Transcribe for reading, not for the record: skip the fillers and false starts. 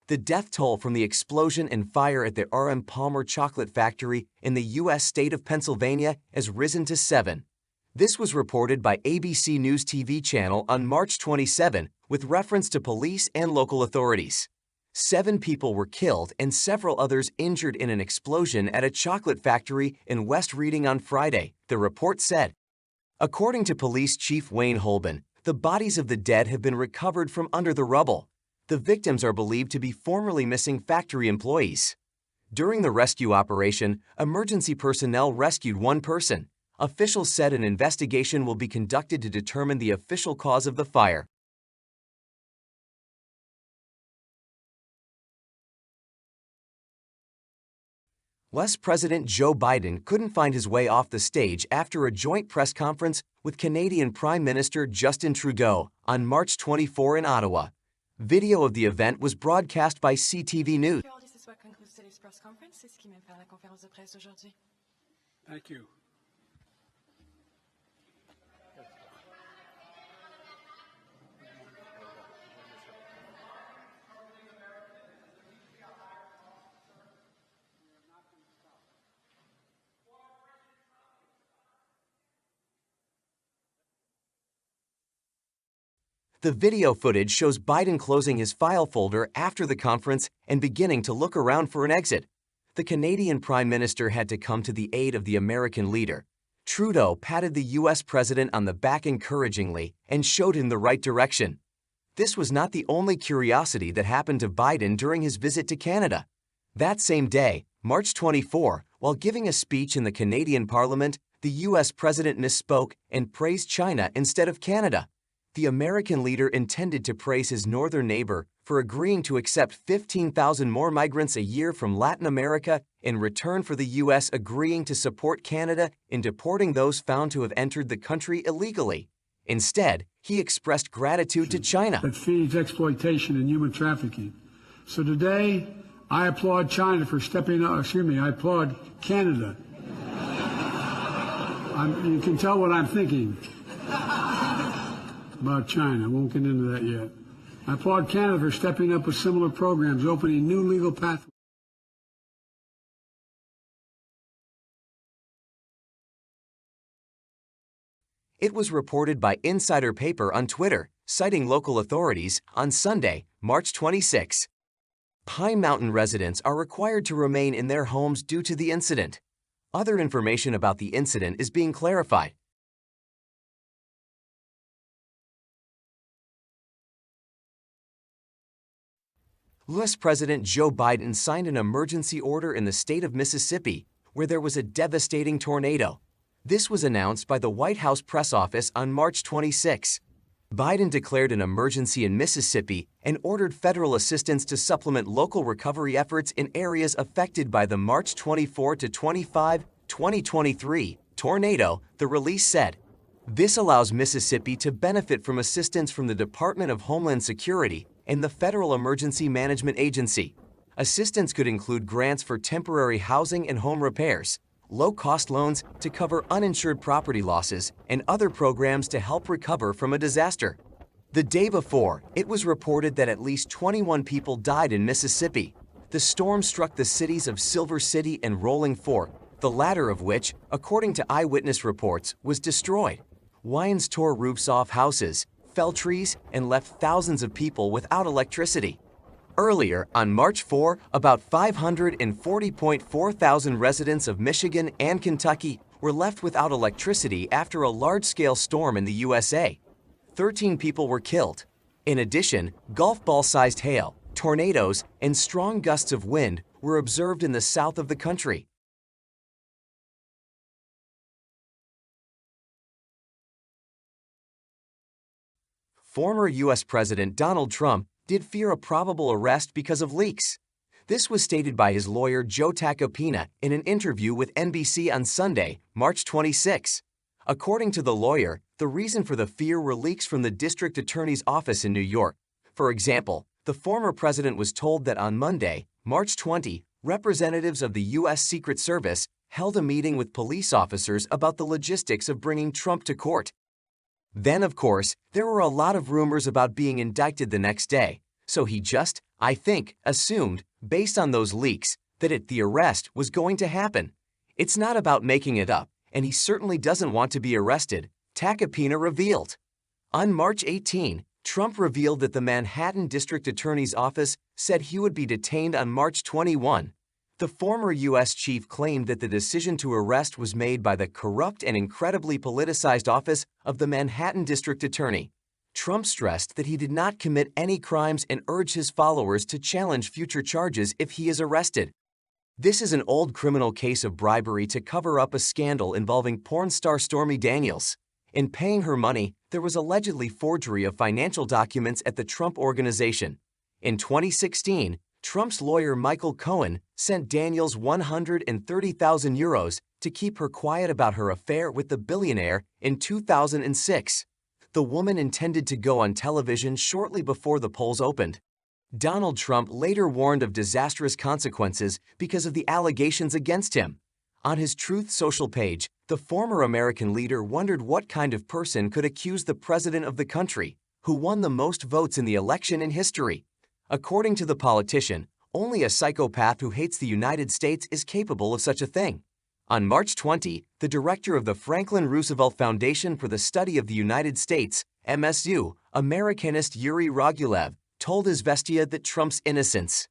The death toll from the explosion and fire at the R.M. Palmer chocolate factory in the U.S. state of Pennsylvania has risen to 7. This was reported by ABC News TV channel on March 27 with reference to police and local authorities. 7 people were killed and several others injured in an explosion at a chocolate factory in West Reading on Friday, the report said. According to Police Chief Wayne Holban, the bodies of the dead have been recovered from under the rubble. The victims are believed to be formerly missing factory employees. During the rescue operation, emergency personnel rescued 1 person. Officials said an investigation will be conducted to determine the official cause of the fire. US President Joe Biden couldn't find his way off the stage after a joint press conference with Canadian Prime Minister Justin Trudeau on March 24 in Ottawa. Video of the event was broadcast by CTV News. Thank you. The video footage shows Biden closing his file folder after the conference and beginning to look around for an exit. The Canadian Prime Minister had to come to the aid of the American leader. Trudeau patted the U.S. president on the back encouragingly and showed him the right direction. This was not the only curiosity that happened to Biden during his visit to Canada. That same day, March 24, while giving a speech in the Canadian Parliament, the U.S. president misspoke and praised China instead of Canada. The American leader intended to praise his northern neighbor for agreeing to accept 15,000 more migrants a year from Latin America in return for the U.S. agreeing to support Canada in deporting those found to have entered the country illegally. Instead, he expressed gratitude to China. That feeds exploitation and human trafficking. So today, I applaud China for stepping up. I applaud Canada. You can tell what I'm thinking about China. I won't get into that yet. I applaud Canada for stepping up with similar programs, opening new legal pathways. It was reported by Insider Paper on Twitter, citing local authorities, on Sunday, March 26. Pine Mountain residents are required to remain in their homes due to the incident. Other information about the incident is being clarified. U.S. President Joe Biden signed an emergency order in the state of Mississippi, where there was a devastating tornado. This was announced by the White House press office on March 26. Biden declared an emergency in Mississippi and ordered federal assistance to supplement local recovery efforts in areas affected by the March 24 to 25, 2023 tornado, the release said. This allows Mississippi to benefit from assistance from the Department of Homeland Security and the Federal Emergency Management Agency. Assistance could include grants for temporary housing and home repairs, low-cost loans to cover uninsured property losses, and other programs to help recover from a disaster. The day before, it was reported that at least 21 people died in Mississippi. The storm struck the cities of Silver City and Rolling Fork, the latter of which, according to eyewitness reports, was destroyed. Winds tore roofs off houses, fell trees, and left thousands of people without electricity. Earlier, on March 4, about 540.4 thousand residents of Michigan and Kentucky were left without electricity after a large-scale storm in the USA. 13 people were killed. In addition, golf ball-sized hail, tornadoes, and strong gusts of wind were observed in the south of the country. Former U.S. President Donald Trump did fear a probable arrest because of leaks. This was stated by his lawyer Joe Tacopina in an interview with NBC on Sunday, March 26. According to the lawyer, the reason for the fear were leaks from the district attorney's office in New York. For example, the former president was told that on Monday, March 20, representatives of the U.S. Secret Service held a meeting with police officers about the logistics of bringing Trump to court. Then, of course, there were a lot of rumors about being indicted the next day, So he just, I think, assumed, based on those leaks, that the arrest was going to happen. It's not about making it up, and he certainly doesn't want to be arrested, Tacopina revealed. On March 18, Trump revealed that the Manhattan District Attorney's Office said he would be detained on March 21. The former U.S. chief claimed that the decision to arrest was made by the corrupt and incredibly politicized office of the Manhattan District Attorney. Trump stressed that he did not commit any crimes and urged his followers to challenge future charges if he is arrested. This is an old criminal case of bribery to cover up a scandal involving porn star Stormy Daniels. In paying her money, there was allegedly forgery of financial documents at the Trump Organization. In 2016, Trump's lawyer Michael Cohen sent Daniels €130,000 to keep her quiet about her affair with the billionaire in 2006. The woman intended to go on television shortly before the polls opened. Donald Trump later warned of disastrous consequences because of the allegations against him. On his Truth Social page, the former American leader wondered what kind of person could accuse the president of the country, who won the most votes in the election in history. According to the politician, only a psychopath who hates the United States is capable of such a thing. On March 20, the director of the Franklin Roosevelt Foundation for the Study of the United States, MSU, Americanist Yuri Ragulev, told Izvestia that Trump's innocence